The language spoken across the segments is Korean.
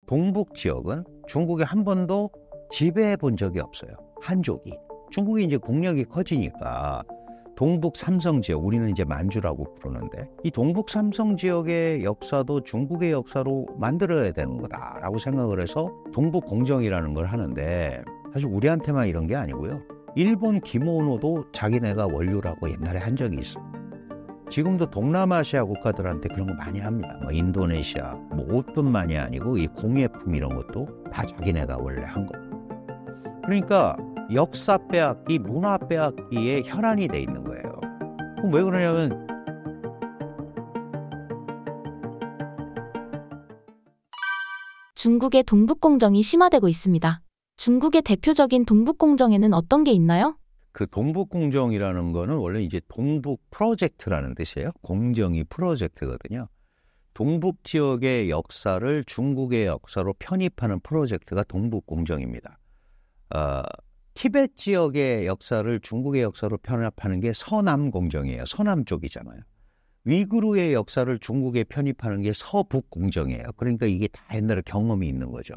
동북 지역은 중국이 한 번도 지배해 본 적이 없어요. 한족이. 중국이 이제 국력이 커지니까 동북 삼성 지역, 우리는 이제 만주라고 부르는데, 이 동북 삼성 지역의 역사도 중국의 역사로 만들어야 되는 거다라고 생각을 해서 동북 공정이라는 걸 하는데, 사실 우리한테만 이런 게 아니고요. 일본 기모노도 자기네가 원료라고 옛날에 한 적이 있어요. 지금도 동남아시아 국가들한테 그런 거 많이 합니다. 뭐 인도네시아, 뭐 옷뿐만이 아니고 이 공예품 이런 것도 다 자기네가 원래 한 거. 그러니까 역사 빼앗기, 문화 빼앗기에 혈안이 돼 있는 거예요. 그럼 왜 그러냐면 중국의 동북공정이 심화되고 있습니다. 중국의 대표적인 동북공정에는 어떤 게 있나요? 그 동북공정이라는 거는 원래 이제 동북 프로젝트라는 뜻이에요. 공정이 프로젝트거든요. 동북 지역의 역사를 중국의 역사로 편입하는 프로젝트가 동북공정입니다. 티베트 지역의 역사를 중국의 역사로 편입하는 게 서남공정이에요. 서남 쪽이잖아요. 위구르의 역사를 중국에 편입하는 게 서북공정이에요. 그러니까 이게 다 옛날에 경험이 있는 거죠.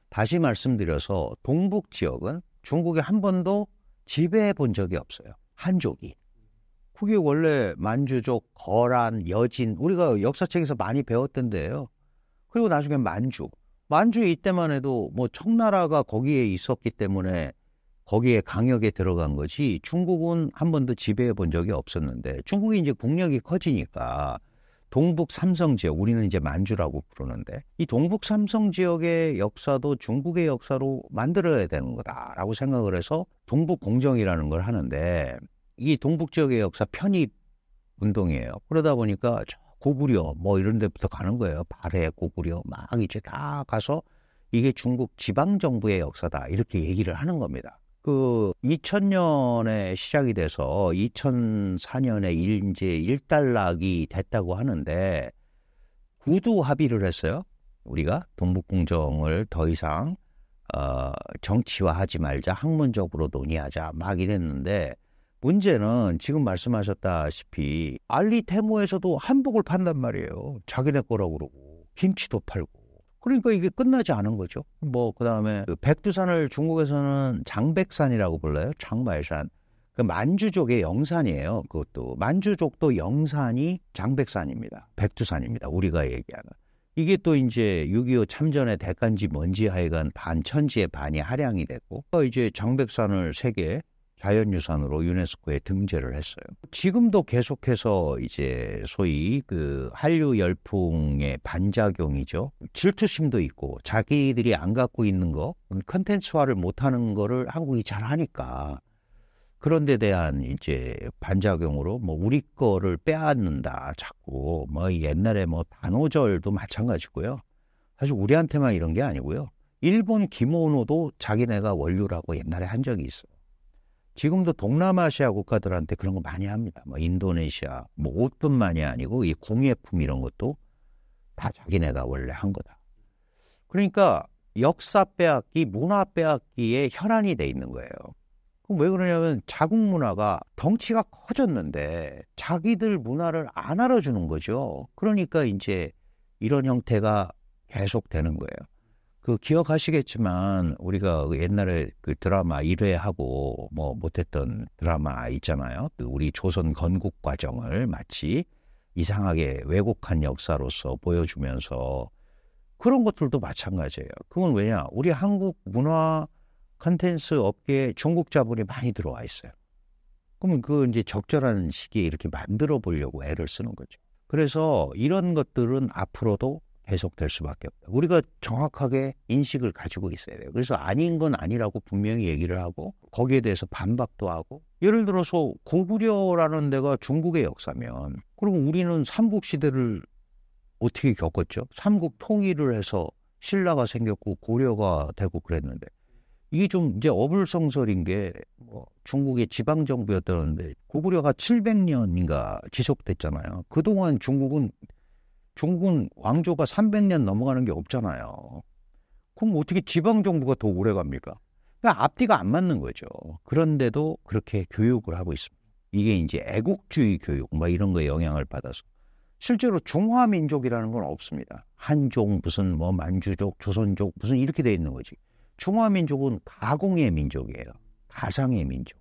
다시 말씀드려서 동북 지역은 중국에 한 번도 지배해 본 적이 없어요. 한족이. 그게 원래 만주족, 거란, 여진, 우리가 역사책에서 많이 배웠던 데예요. 그리고 나중에 만주 이때만 해도 뭐 청나라가 거기에 있었기 때문에 거기에 강역에 들어간 거지, 중국은 한 번도 지배해 본 적이 없었는데, 중국이 이제 국력이 커지니까 동북 삼성 지역, 우리는 이제 만주라고 부르는데, 이 동북 삼성 지역의 역사도 중국의 역사로 만들어야 되는 거다라고 생각을 해서 동북 공정이라는 걸 하는데, 이 동북 지역의 역사 편입 운동이에요. 그러다 보니까 고구려 뭐 이런 데부터 가는 거예요. 발해, 고구려 막 이제 다 가서 이게 중국 지방정부의 역사다 이렇게 얘기를 하는 겁니다. 그 2000년에 시작이 돼서 2004년에 이제 일단락이 됐다고 하는데, 구두 합의를 했어요. 우리가 동북공정을 더 이상 정치화하지 말자, 학문적으로 논의하자 막 이랬는데, 문제는 지금 말씀하셨다시피 알리테모에서도 한복을 판단 말이에요. 자기네 거라고 그러고 김치도 팔고. 그러니까 이게 끝나지 않은 거죠. 뭐 그다음에 그 백두산을 중국에서는 장백산이라고 불러요. 장발산. 그 만주족의 영산이에요. 그것도 만주족도 영산이 장백산입니다. 백두산입니다. 우리가 얘기하는. 이게 또 이제 6.25 참전의 대간지 뭔지 하여간 반천지의 반이 할양이 됐고, 이제 장백산을 세계 자연유산으로 유네스코에 등재를 했어요. 지금도 계속해서 이제 소위 그 한류 열풍의 반작용이죠. 질투심도 있고 자기들이 안 갖고 있는 거, 컨텐츠화를 못하는 거를 한국이 잘 하니까 그런 데 대한 이제 반작용으로 뭐 우리 거를 빼앗는다 자꾸, 뭐 옛날에 뭐 단오절도 마찬가지고요. 사실 우리한테만 이런 게 아니고요. 일본 기모노도 자기네가 원료라고 옛날에 한 적이 있어요. 지금도 동남아시아 국가들한테 그런 거 많이 합니다. 뭐 인도네시아, 뭐 옷뿐만이 아니고 이 공예품 이런 것도 다 자기네가 원래 한 거다. 그러니까 역사 빼앗기, 문화 빼앗기에 혈안이 돼 있는 거예요. 그럼 왜 그러냐면 자국 문화가 덩치가 커졌는데 자기들 문화를 안 알아주는 거죠. 그러니까 이제 이런 형태가 계속되는 거예요. 그 기억하시겠지만 우리가 옛날에 그 드라마 1회하고 뭐 못했던 드라마 있잖아요. 그 우리 조선 건국 과정을 마치 이상하게 왜곡한 역사로서 보여주면서, 그런 것들도 마찬가지예요. 그건 왜냐? 우리 한국 문화 컨텐츠 업계에 중국 자본이 많이 들어와 있어요. 그러면 그 이제 적절한 시기에 이렇게 만들어 보려고 애를 쓰는 거죠. 그래서 이런 것들은 앞으로도 계속될 수밖에 없다. 우리가 정확하게 인식을 가지고 있어야 돼요. 그래서 아닌 건 아니라고 분명히 얘기를 하고 거기에 대해서 반박도 하고, 예를 들어서 고구려라는 데가 중국의 역사면 그럼 우리는 삼국시대를 어떻게 겪었죠? 삼국 통일을 해서 신라가 생겼고 고려가 되고 그랬는데, 이게 좀 이제 어불성설인 게 뭐 중국의 지방정부였다는데 고구려가 700년인가 지속됐잖아요. 그동안 중국은 왕조가 300년 넘어가는 게 없잖아요. 그럼 어떻게 지방정부가 더 오래 갑니까? 그러니까 앞뒤가 안 맞는 거죠. 그런데도 그렇게 교육을 하고 있습니다. 이게 이제 애국주의 교육, 뭐 이런 거에 영향을 받아서. 실제로 중화민족이라는 건 없습니다. 한족, 무슨 뭐 만주족, 조선족, 무슨 이렇게 돼 있는 거지. 중화민족은 가공의 민족이에요. 가상의 민족.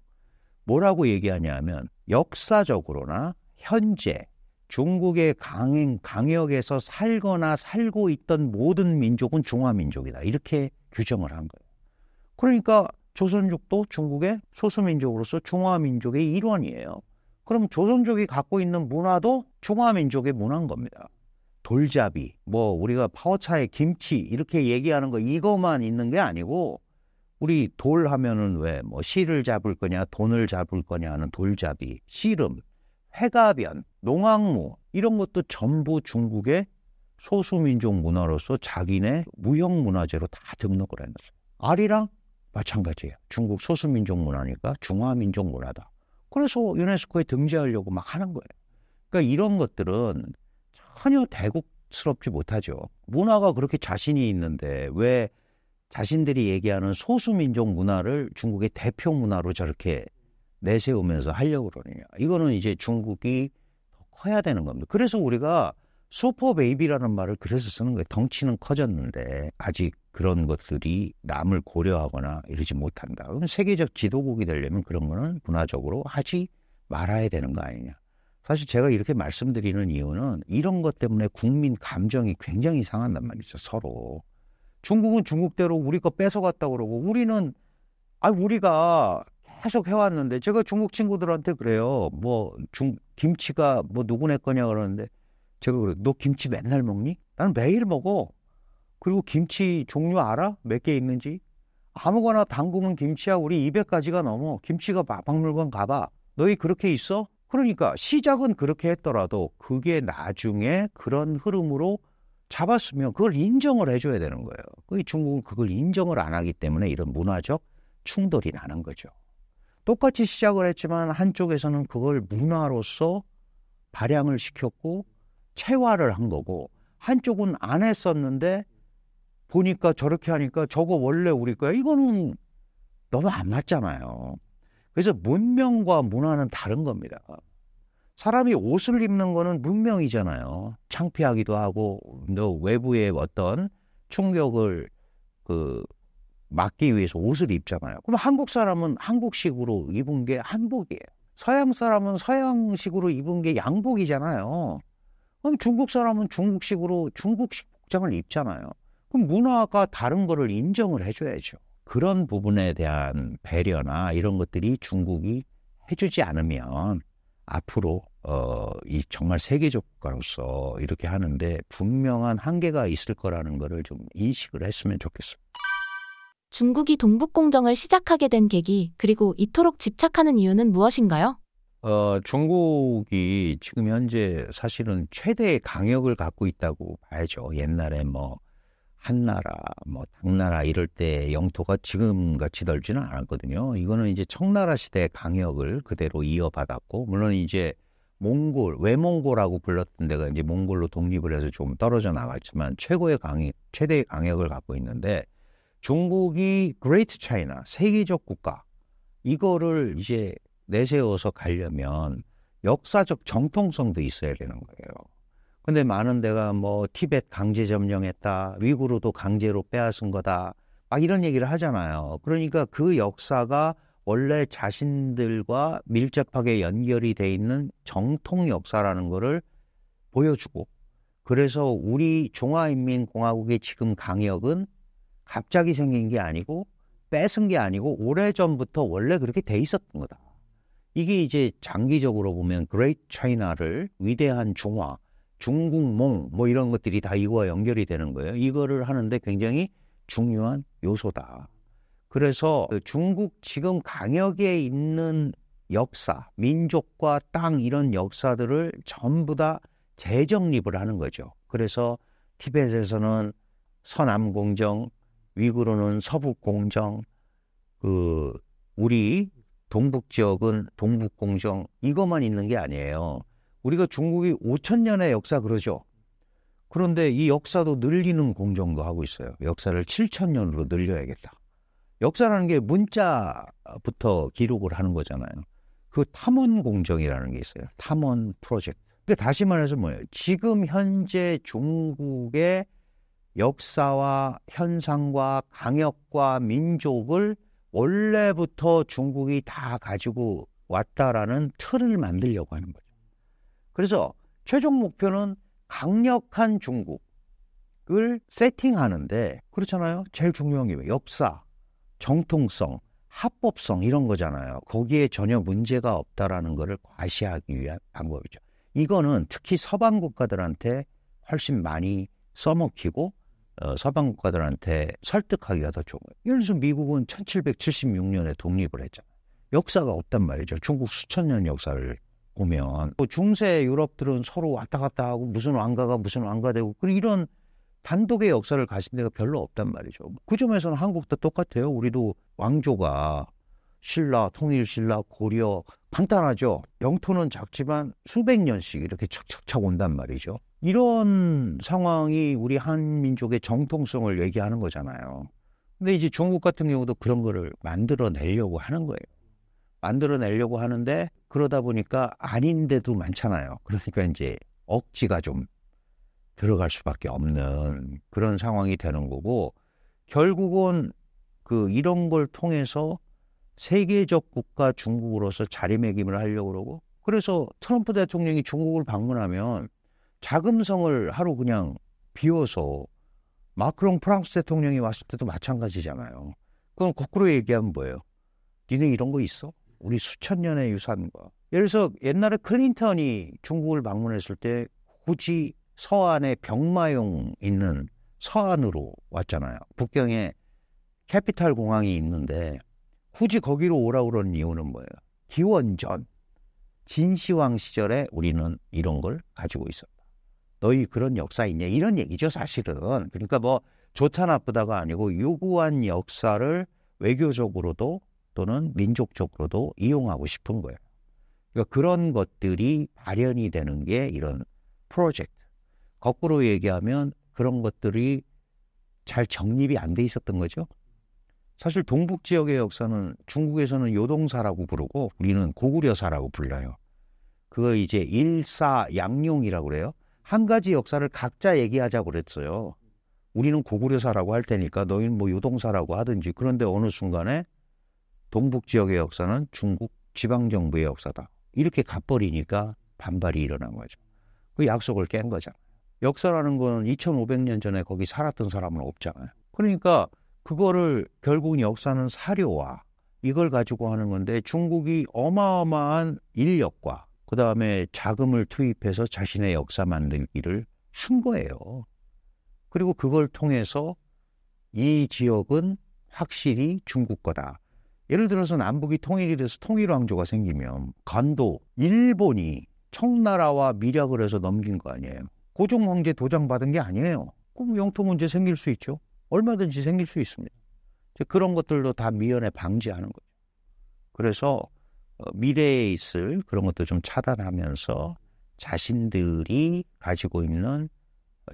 뭐라고 얘기하냐면 역사적으로나 현재 중국의 강역에서 살거나 살고 있던 모든 민족은 중화민족이다. 이렇게 규정을 한 거예요. 그러니까 조선족도 중국의 소수민족으로서 중화민족의 일원이에요. 그럼 조선족이 갖고 있는 문화도 중화민족의 문화인 겁니다. 돌잡이, 뭐 우리가 파오차에 김치 이렇게 얘기하는 거 이거만 있는 게 아니고 우리 돌 하면은 왜 뭐 실을 잡을 거냐 돈을 잡을 거냐 하는 돌잡이, 씨름, 회가변, 농악무 이런 것도 전부 중국의 소수민족 문화로서 자기네 무형문화재로 다 등록을 해놨어요. 아리랑 마찬가지예요. 중국 소수민족 문화니까 중화민족 문화다. 그래서 유네스코에 등재하려고 막 하는 거예요. 그러니까 이런 것들은 전혀 대국스럽지 못하죠. 문화가 그렇게 자신이 있는데 왜 자신들이 얘기하는 소수민족 문화를 중국의 대표 문화로 저렇게 내세우면서 하려고 그러느냐. 이거는 이제 중국이 더 커야 되는 겁니다. 그래서 우리가 슈퍼베이비라는 말을 그래서 쓰는 거예요. 덩치는 커졌는데 아직 그런 것들이 남을 고려하거나 이러지 못한다. 그럼 세계적 지도국이 되려면 그런 거는 문화적으로 하지 말아야 되는 거 아니냐. 사실 제가 이렇게 말씀드리는 이유는 이런 것 때문에 국민 감정이 굉장히 상한단 말이죠. 서로. 중국은 중국대로 우리 거 뺏어갔다 그러고 우리는 우리가 계속 해왔는데 제가 중국 친구들한테 그래요. 김치가 누구네 거냐 그러는데 제가 그래요. 너 김치 맨날 먹니? 나는 매일 먹어. 그리고 김치 종류 알아? 몇 개 있는지? 아무거나 담그면 김치야 우리 200가지가 넘어. 김치가 박물관 가봐. 너희 그렇게 있어? 그러니까 시작은 그렇게 했더라도 그게 나중에 그런 흐름으로 잡았으면 그걸 인정을 해줘야 되는 거예요. 그 중국은 그걸 인정을 안 하기 때문에 이런 문화적 충돌이 나는 거죠. 똑같이 시작을 했지만 한쪽에서는 그걸 문화로서 발양을 시켰고 체화를 한 거고 한쪽은 안 했었는데 보니까 저렇게 하니까 저거 원래 우리 거야. 이거는 너무 안 맞잖아요. 그래서 문명과 문화는 다른 겁니다. 사람이 옷을 입는 거는 문명이잖아요. 창피하기도 하고 외부의 어떤 충격을 막기 위해서 옷을 입잖아요. 그럼 한국 사람은 한국식으로 입은 게 한복이에요. 서양 사람은 서양식으로 입은 게 양복이잖아요. 그럼 중국 사람은 중국식으로 중국식 복장을 입잖아요. 그럼 문화가 다른 거를 인정을 해줘야죠. 그런 부분에 대한 배려나 이런 것들이 중국이 해주지 않으면 앞으로 이 정말 세계적 국가로서 이렇게 하는데 분명한 한계가 있을 거라는 거를 좀 인식을 했으면 좋겠어요. 중국이 동북공정을 시작하게 된 계기, 그리고 이토록 집착하는 이유는 무엇인가요? 중국이 지금 현재 사실은 최대의 강역을 갖고 있다고 봐야죠. 옛날에 한나라, 당나라 이럴 때 영토가 지금같이 넓지는 않았거든요. 이거는 이제 청나라 시대의 강역을 그대로 이어받았고, 물론 이제 외몽골하고 불렀던 데가 이제 몽골로 독립을 해서 좀 떨어져 나갔지만 최대의 강역을 갖고 있는데 중국이 그레이트 차이나, 세계적 국가, 이거를 이제 내세워서 가려면 역사적 정통성도 있어야 되는 거예요. 근데 많은 데가 티벳 강제 점령했다, 위구르도 강제로 빼앗은 거다, 막 이런 얘기를 하잖아요. 그러니까 그 역사가 원래 자신들과 밀접하게 연결이 돼 있는 정통 역사라는 거를 보여주고, 그래서 우리 중화인민공화국의 지금 강역은 갑자기 생긴 게 아니고 뺏은 게 아니고 오래전부터 원래 그렇게 돼 있었던 거다. 이게 이제 장기적으로 보면 그레이트 차이나를 위대한 중화, 중국몽 이런 것들이 다 이거와 연결이 되는 거예요. 이거를 하는데 굉장히 중요한 요소다. 그래서 중국 지금 강역에 있는 역사, 민족과 땅 이런 역사들을 전부 다 재정립을 하는 거죠. 그래서 티벳에서는 서남공정, 위구르는 서북공정, 우리 동북 지역은 동북공정, 이것만 있는 게 아니에요. 우리가 중국이 5,000년의 역사 그러죠. 그런데 이 역사도 늘리는 공정도 하고 있어요. 역사를 7,000년으로 늘려야겠다. 역사라는 게 문자부터 기록을 하는 거잖아요. 그 탐원 공정이라는 게 있어요. 탐원 프로젝트. 그러니까 다시 말해서 뭐예요? 지금 현재 중국의 역사와 현상과 강역과 민족을 원래부터 중국이 다 가지고 왔다라는 틀을 만들려고 하는 거죠. 그래서 최종 목표는 강력한 중국을 세팅하는데, 그렇잖아요. 제일 중요한 게 역사, 정통성, 합법성 이런 거잖아요. 거기에 전혀 문제가 없다라는 것을 과시하기 위한 방법이죠. 이거는 특히 서방 국가들한테 훨씬 많이 써먹히고 서방 국가들한테 설득하기가 더 좋은 거예요. 예를 들어서 미국은 1776년에 독립을 했잖아요. 역사가 없단 말이죠. 중국 수천 년 역사를 보면 중세 유럽들은 서로 왔다 갔다 하고 무슨 왕가 되고 이런 단독의 역사를 가진 데가 별로 없단 말이죠. 그 점에서는 한국도 똑같아요. 우리도 왕조가 신라, 통일신라, 고려 간단하죠. 영토는 작지만 수백 년씩 이렇게 척척척 온단 말이죠. 이런 상황이 우리 한민족의 정통성을 얘기하는 거잖아요. 근데 이제 중국 같은 경우도 그런 거를 만들어내려고 하는 거예요. 만들어내려고 하는데 그러다 보니까 아닌데도 많잖아요. 그러니까 이제 억지가 좀 들어갈 수밖에 없는 그런 상황이 되는 거고, 결국은 이런 걸 통해서 세계적 국가 중국으로서 자리매김을 하려고 그러고, 그래서 트럼프 대통령이 중국을 방문하면 자금성을 하루 그냥 비워서, 마크롱 프랑스 대통령이 왔을 때도 마찬가지잖아요. 그럼 거꾸로 얘기하면 뭐예요? 니네 이런 거 있어? 우리 수천 년의 유산과. 예를 들어서 옛날에 클린턴이 중국을 방문했을 때 굳이 서안에 병마용 있는 서안으로 왔잖아요. 북경에 캐피탈 공항이 있는데 굳이 거기로 오라고 그러는 이유는 뭐예요? 기원전 진시황 시절에 우리는 이런 걸 가지고 있었다. 너희 그런 역사 있냐? 이런 얘기죠, 사실은. 그러니까 뭐 좋다 나쁘다가 아니고 유구한 역사를 외교적으로도 또는 민족적으로도 이용하고 싶은 거예요. 그러니까 그런 것들이 발현이 되는 게 이런 프로젝트. 거꾸로 얘기하면 그런 것들이 잘 정립이 안 돼 있었던 거죠. 사실 동북 지역의 역사는 중국에서는 요동사라고 부르고 우리는 고구려사라고 불러요. 그걸 이제 일사양용이라고 그래요. 한 가지 역사를 각자 얘기하자고 그랬어요. 우리는 고구려사라고 할 테니까 너희는 뭐 요동사라고 하든지. 그런데 어느 순간에 동북 지역의 역사는 중국 지방정부의 역사다. 이렇게 가버리니까 반발이 일어난 거죠. 그 약속을 깬 거잖아요. 역사라는 건 2500년 전에 거기 살았던 사람은 없잖아요. 그러니까 그거를 결국은 역사는 사료와 이걸 가지고 하는 건데, 중국이 어마어마한 인력과 그 다음에 자금을 투입해서 자신의 역사 만들기를 한 거예요. 그리고 그걸 통해서 이 지역은 확실히 중국 거다. 예를 들어서 남북이 통일이 돼서 통일왕조가 생기면 간도 일본이 청나라와 밀약을 해서 넘긴 거 아니에요. 고종 황제 도장 받은 게 아니에요. 그럼 영토 문제 생길 수 있죠. 얼마든지 생길 수 있습니다. 그런 것들도 다 미연에 방지하는 거죠. 그래서 미래에 있을 그런 것도 좀 차단하면서 자신들이 가지고 있는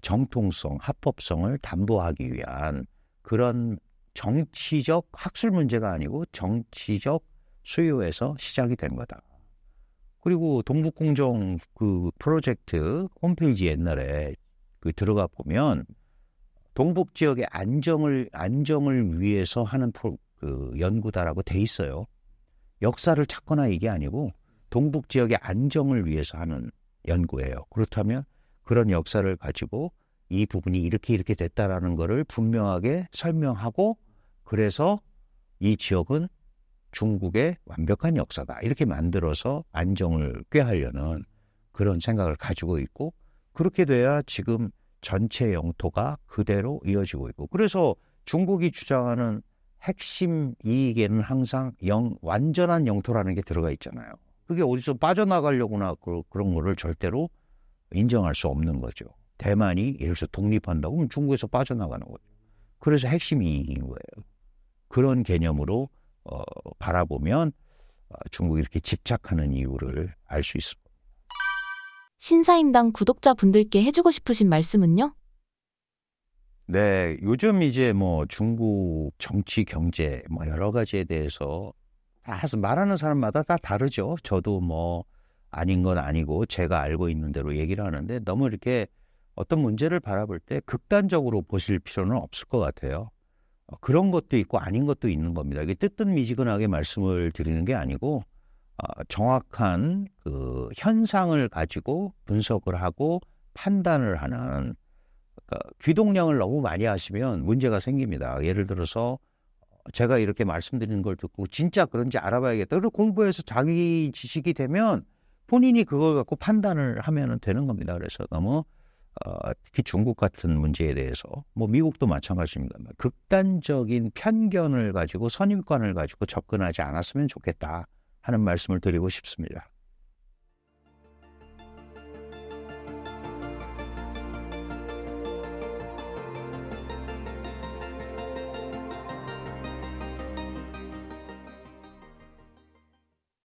정통성, 합법성을 담보하기 위한 그런 정치적 학술 문제가 아니고 정치적 수요에서 시작이 된 거다. 그리고 동북공정 프로젝트 홈페이지 옛날에 들어가 보면 동북 지역의 안정을 위해서 하는 연구다라고 돼 있어요. 역사를 찾거나 이게 아니고 동북 지역의 안정을 위해서 하는 연구예요. 그렇다면 그런 역사를 가지고 이 부분이 이렇게 됐다라는 거를 분명하게 설명하고, 그래서 이 지역은 중국의 완벽한 역사다. 이렇게 만들어서 안정을 꾀하려는 그런 생각을 가지고 있고, 그렇게 돼야 지금 전체 영토가 그대로 이어지고 있고, 그래서 중국이 주장하는 핵심 이익에는 항상 완전한 영토라는 게 들어가 있잖아요. 그게 어디서 빠져나가려거나 그런 거를 절대로 인정할 수 없는 거죠. 대만이 예를 들어서 독립한다고 하면 중국에서 빠져나가는 거죠. 그래서 핵심 이익인 거예요. 그런 개념으로 바라보면 중국이 이렇게 집착하는 이유를 알 수 있습니다. 신사임당 구독자분들께 해주고 싶으신 말씀은요? 네, 요즘 이제 뭐 중국 정치, 경제 뭐 여러 가지에 대해서 다 말하는 사람마다 다 다르죠. 저도 뭐 아닌 건 아니고 제가 알고 있는 대로 얘기를 하는데 너무 이렇게 어떤 문제를 바라볼 때 극단적으로 보실 필요는 없을 것 같아요. 그런 것도 있고 아닌 것도 있는 겁니다. 이게 뜨뜻미지근하게 말씀을 드리는 게 아니고 정확한 그 현상을 가지고 분석을 하고 판단을 하는, 그러니까 귀동냥을 너무 많이 하시면 문제가 생깁니다. 예를 들어서 제가 이렇게 말씀드리는 걸 듣고 진짜 그런지 알아봐야겠다. 그리고 공부해서 자기 지식이 되면 본인이 그걸 갖고 판단을 하면 되는 겁니다. 그래서 너무 특히 중국 같은 문제에 대해서 뭐 미국도 마찬가지입니다. 극단적인 편견을 가지고 선입관을 가지고 접근하지 않았으면 좋겠다 하는 말씀을 드리고 싶습니다.